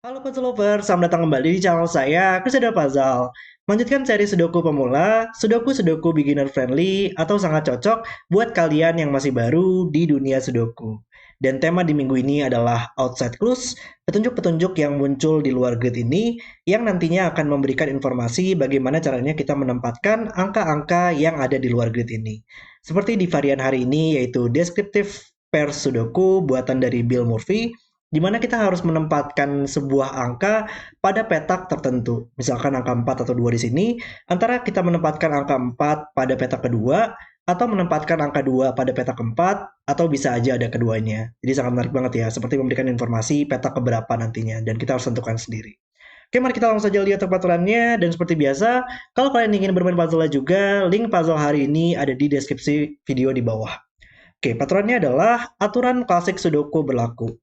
Halo Puzzle Lover, selamat datang kembali di channel saya, Crusader Puzzle. Melanjutkan seri Sudoku pemula, Sudoku beginner friendly, atau sangat cocok buat kalian yang masih baru di dunia Sudoku. Dan tema di minggu ini adalah Outside Clues, petunjuk-petunjuk yang muncul di luar grid ini, yang nantinya akan memberikan informasi bagaimana caranya kita menempatkan angka-angka yang ada di luar grid ini. Seperti di varian hari ini, yaitu Descriptive Pairs Sudoku, buatan dari Bill Murphy, di mana kita harus menempatkan sebuah angka pada petak tertentu. Misalkan angka 4 atau 2 di sini, antara kita menempatkan angka 4 pada petak kedua, atau menempatkan angka 2 pada petak keempat, atau bisa aja ada keduanya. Jadi sangat menarik banget ya, seperti memberikan informasi petak keberapa nantinya, dan kita harus tentukan sendiri. Oke, mari kita langsung saja lihat peraturannya, dan seperti biasa, kalau kalian ingin bermain puzzle juga, link puzzle hari ini ada di deskripsi video di bawah. Oke, peraturannya adalah aturan klasik Sudoku berlaku,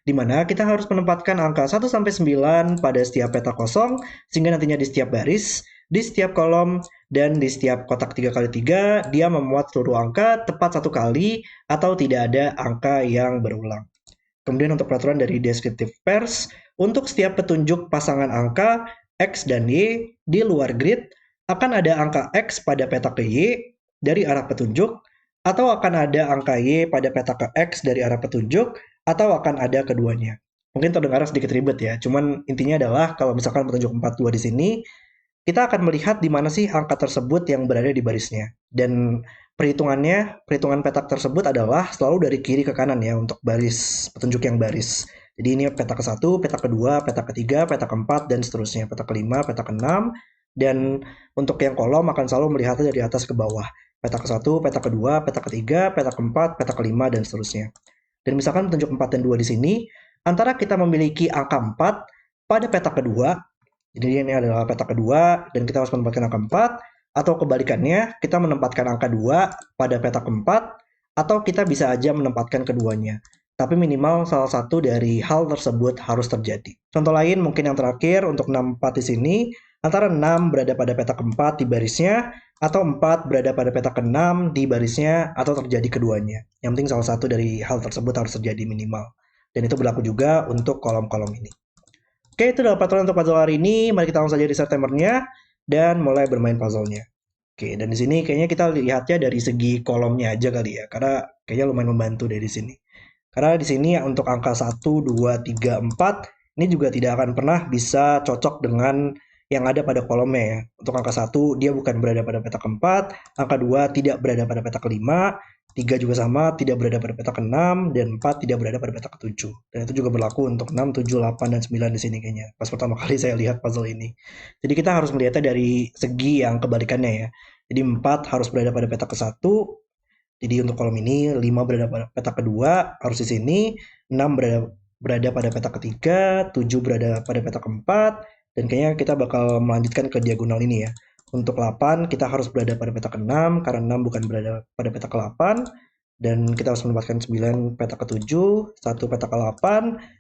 di mana kita harus menempatkan angka 1 sampai 9 pada setiap petak kosong, sehingga nantinya di setiap baris, di setiap kolom, dan di setiap kotak 3x3, dia memuat seluruh angka tepat satu kali, atau tidak ada angka yang berulang. Kemudian untuk peraturan dari descriptive pairs, untuk setiap petunjuk pasangan angka X dan Y di luar grid, akan ada angka X pada petak ke Y dari arah petunjuk, atau akan ada angka Y pada petak ke X dari arah petunjuk, atau akan ada keduanya. Mungkin terdengar sedikit ribet ya, cuman intinya adalah kalau misalkan petunjuk 42 di sini, kita akan melihat di mana sih angka tersebut yang berada di barisnya. Dan perhitungan petak tersebut adalah selalu dari kiri ke kanan ya untuk baris, petunjuk yang baris. Jadi ini petak ke-1, petak kedua, petak ketiga, petak keempat, dan seterusnya. Petak kelima, petak keenam, dan untuk yang kolom akan selalu melihatnya dari atas ke bawah. Petak ke-1, petak kedua, petak ketiga, petak keempat, petak kelima, dan seterusnya. Dan misalkan petunjuk 4 dan 2 di sini, antara kita memiliki angka 4 pada petak kedua, jadi ini adalah petak kedua, dan kita harus menempatkan angka 4, atau kebalikannya, kita menempatkan angka 2 pada petak keempat, atau kita bisa aja menempatkan keduanya. Tapi minimal salah satu dari hal tersebut harus terjadi. Contoh lain mungkin yang terakhir untuk 64 di sini, antara 6 berada pada petak keempat di barisnya, atau 4 berada pada petak ke-6 di barisnya, atau terjadi keduanya. Yang penting salah satu dari hal tersebut harus terjadi minimal. Dan itu berlaku juga untuk kolom-kolom ini. Oke, itu adalah peraturan untuk puzzle hari ini. Mari kita langsung saja reset timernya dan mulai bermain puzzle-nya. Oke, dan di sini kayaknya kita lihatnya dari segi kolomnya aja kali ya, karena kayaknya lumayan membantu dari sini. Karena di sini untuk angka 1, 2, 3, 4, ini juga tidak akan pernah bisa cocok dengan yang ada pada kolomnya ya. Untuk angka 1, dia bukan berada pada petak keempat, angka 2 tidak berada pada petak kelima, 3 juga sama, tidak berada pada petak ke-6, dan 4 tidak berada pada petak ke-7. Dan itu juga berlaku untuk 6, 7, 8, dan 9 di sini kayaknya. Pas pertama kali saya lihat puzzle ini. Jadi kita harus melihatnya dari segi yang kebalikannya ya. Jadi 4 harus berada pada petak ke-1, jadi untuk kolom ini 5 berada pada petak kedua, harus di sini. 6 berada pada petak ketiga, 7 berada pada petak keempat, dan kayaknya kita bakal melanjutkan ke diagonal ini ya. Untuk 8 kita harus berada pada petak ke-6 karena 6 bukan berada pada petak ke-8, dan kita harus menempatkan 9 petak ke-7, 1 petak ke-8,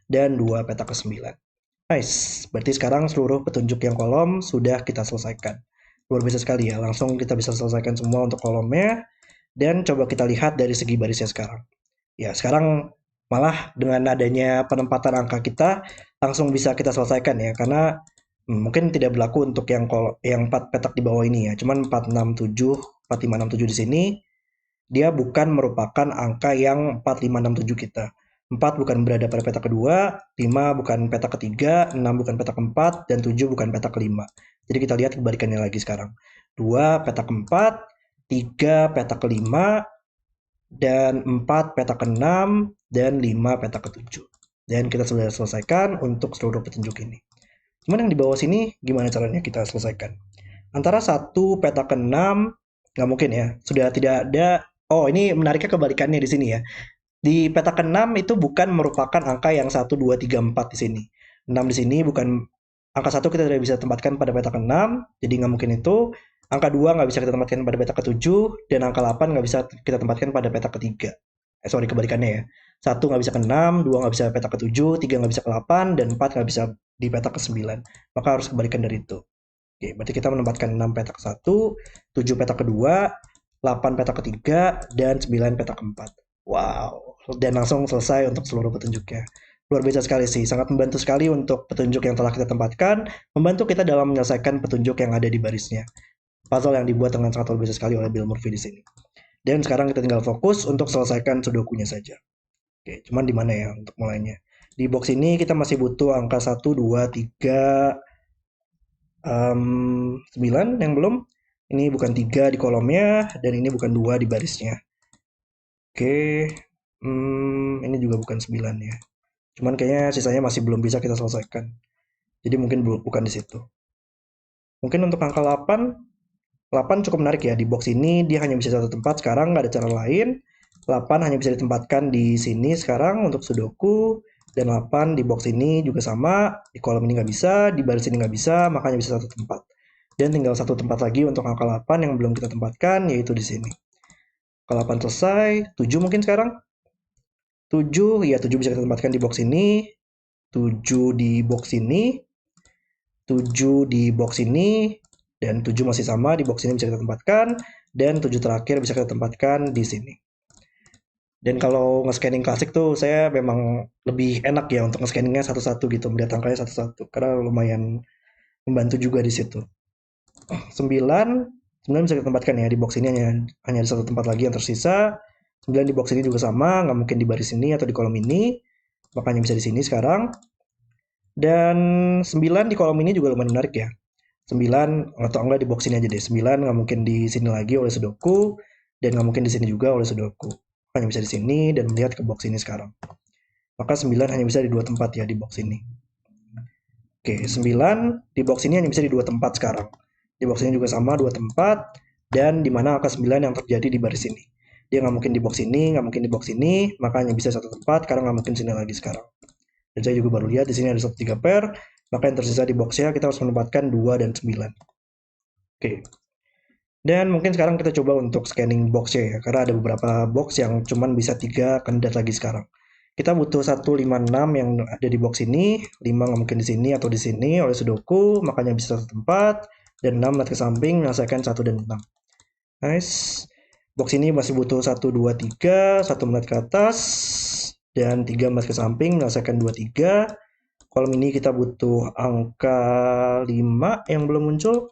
dan 2 petak ke-9. Nice, berarti sekarang seluruh petunjuk yang kolom sudah kita selesaikan. Luar biasa sekali ya, langsung kita bisa selesaikan semua untuk kolomnya. Dan coba kita lihat dari segi barisnya sekarang. Ya, sekarang malah dengan adanya penempatan angka kita langsung bisa kita selesaikan ya, karena mungkin tidak berlaku untuk yang 4 petak di bawah ini ya. Cuman 467, 4567 di sini dia bukan merupakan angka yang 4567 kita. 4 bukan berada pada petak kedua, 5 bukan petak ketiga, 6 bukan petak keempat, dan 7 bukan petak kelima. Jadi kita lihat kebalikannya lagi sekarang. 2 petak keempat, 3 petak kelima, dan 4 petak keenam, dan 5 petak ketujuh. Dan kita sudah selesaikan untuk seluruh petunjuk ini. Cuman yang di bawah sini gimana caranya kita selesaikan? Antara 1 petak keenam, nggak mungkin ya, sudah tidak ada. Oh, ini menariknya kebalikannya di sini ya. Di petak ke-6 itu bukan merupakan angka yang 1, 2, 3, 4 di sini. 6 di sini bukan angka 1 kita tidak bisa tempatkan pada petak ke-6, jadi nggak mungkin itu. Angka 2 nggak bisa kita tempatkan pada petak ke-7, dan angka 8 nggak bisa kita tempatkan pada petak ketiga. Sorry, kebalikannya ya. 1 nggak bisa ke-6, 2 nggak bisa petak ke-7, 3 nggak bisa ke-8, dan 4 nggak bisa di petak ke-9. Maka harus kebalikan dari itu. Oke, berarti kita menempatkan 6 petak ke-1, 7 petak kedua, 8 petak ketiga, dan 9 petak keempat. Wow, dan langsung selesai untuk seluruh petunjuknya. Luar biasa sekali sih, sangat membantu sekali untuk petunjuk yang telah kita tempatkan, membantu kita dalam menyelesaikan petunjuk yang ada di barisnya. Puzzle yang dibuat dengan sangat luar biasa sekali oleh Bill Murphy di sini. Dan sekarang kita tinggal fokus untuk selesaikan sudokunya saja. Oke, cuman di mana ya untuk mulainya? Di box ini kita masih butuh angka 1, 2, 3, 9 yang belum. Ini bukan 3 di kolomnya, dan ini bukan 2 di barisnya. Oke, ini juga bukan 9 ya. Cuman kayaknya sisanya masih belum bisa kita selesaikan. Jadi mungkin bukan di situ. Mungkin untuk angka 8, 8 cukup menarik ya. Di box ini dia hanya bisa satu tempat, sekarang nggak ada cara lain. 8 hanya bisa ditempatkan di sini sekarang untuk sudoku. Dan 8 di box ini juga sama, di kolom ini nggak bisa, di baris ini nggak bisa, makanya bisa satu tempat. Dan tinggal satu tempat lagi untuk angka 8 yang belum kita tempatkan, yaitu di sini. Angka 8 selesai, 7 mungkin sekarang. 7, ya 7 bisa kita tempatkan di box ini. 7 di box ini. 7 di box ini. Dan 7 masih sama, di box ini bisa kita tempatkan. Dan 7 terakhir bisa kita tempatkan di sini. Dan kalau nge-scanning klasik tuh saya memang lebih enak ya untuk nge-scanningnya satu-satu gitu, melihat angkanya satu-satu. Karena lumayan membantu juga di situ. 9, 9 bisa kita tempatkan ya, di box ini hanya ada satu tempat lagi yang tersisa. 9 di box ini juga sama, nggak mungkin di baris ini atau di kolom ini. Makanya bisa di sini sekarang. Dan 9 di kolom ini juga lumayan menarik ya. 9 atau enggak di box ini aja deh. 9 nggak mungkin di sini lagi oleh sudoku, dan nggak mungkin di sini juga oleh sudoku. Hanya bisa di sini dan melihat ke box ini sekarang. Maka 9 hanya bisa di dua tempat ya di box ini. Oke, 9 di box ini hanya bisa di dua tempat sekarang. Di box ini juga sama, dua tempat. Dan di mana angka 9 yang terjadi di baris ini. Dia nggak mungkin di box ini, nggak mungkin di box ini, maka hanya bisa satu tempat, karena nggak mungkin sini lagi sekarang. Dan saya juga baru lihat di sini ada 3 pair, maka yang tersisa di boxnya kita harus menempatkan 2 dan 9. Oke. Dan mungkin sekarang kita coba untuk scanning boxnya ya, karena ada beberapa box yang cuman bisa 3 kandidat lagi sekarang. Kita butuh 1, 5, 6 yang ada di box ini. 5 nggak mungkin di sini atau di sini oleh sudoku, makanya bisa satu tempat. Dan 6 lihat ke samping, menyelesaikan 1 dan 6. Nice. Box ini masih butuh 1, 2, 3, 1 melihat ke atas, dan 3 melihat ke samping, menyelesaikan 2, 3. Kolom ini kita butuh angka 5 yang belum muncul.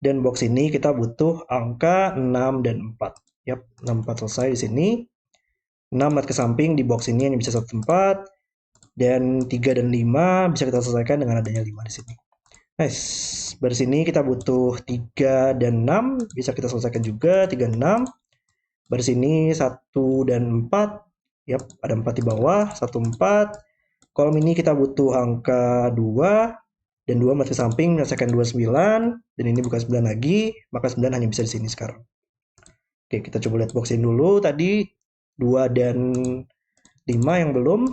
Dan box ini kita butuh angka 6 dan 4. Yap, 6, 4 selesai di sini. 6 lihat ke samping, di box ini hanya bisa satu tempat. Dan 3 dan 5 bisa kita selesaikan dengan adanya 5 di sini. Nice. Baris ini kita butuh 3 dan 6. Bisa kita selesaikan juga, 3 dan 6. Baris ini 1 dan 4. Yap, ada 4 di bawah, 1, 4. Kolom ini kita butuh angka 2. Dan 2 melihat ke samping, menyelesaikan 2, 9. Dan ini bukan 9 lagi, maka 9 hanya bisa di sini sekarang. Oke, kita coba lihat box ini dulu. Tadi 2 dan 5 yang belum.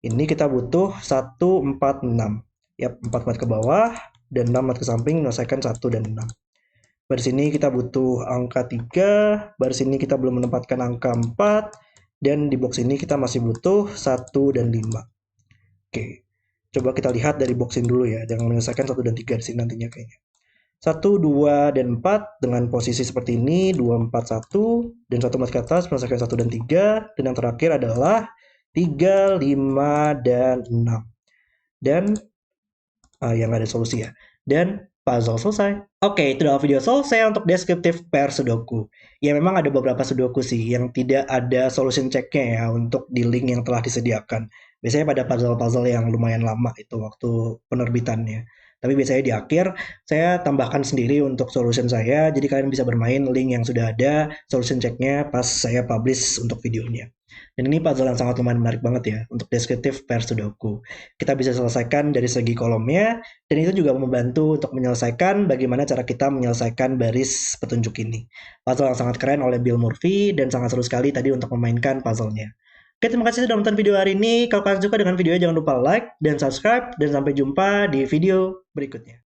Ini kita butuh 1, 4, 6. Yap, 4 melihat ke bawah, dan 6 melihat ke samping, menyelesaikan 1 dan 6. Baris ini kita butuh angka 3. Baris ini kita belum menempatkan angka 4. Dan di box ini kita masih butuh 1 dan 5. Oke. Coba kita lihat dari box ini dulu ya, jangan menyelesaikan 1 dan 3 di sini nantinya kayaknya. 1, 2, dan 4 dengan posisi seperti ini, 2, 4, 1, dan 1 melihat ke atas menyelesaikan 1 dan 3, dan yang terakhir adalah 3, 5, dan 6. Dan yang ada solusi ya. Dan puzzle selesai. Oke, itu adalah video selesai untuk deskriptif pair sudoku. Ya memang ada beberapa sudoku sih yang tidak ada solution check-nya ya untuk di link yang telah disediakan. Biasanya pada puzzle-puzzle yang lumayan lama itu waktu penerbitannya. Tapi biasanya di akhir saya tambahkan sendiri untuk solution saya, jadi kalian bisa bermain link yang sudah ada solution check-nya pas saya publish untuk videonya. Dan ini puzzle yang sangat lumayan menarik banget ya untuk deskriptif pair sudoku. Kita bisa selesaikan dari segi kolomnya, dan itu juga membantu untuk menyelesaikan bagaimana cara kita menyelesaikan baris petunjuk ini. Puzzle yang sangat keren oleh Bill Murphy, dan sangat seru sekali tadi untuk memainkan puzzle-nya. Oke, terima kasih sudah menonton video hari ini. Kalau kalian suka dengan videonya, jangan lupa like dan subscribe. Dan sampai jumpa di video berikutnya.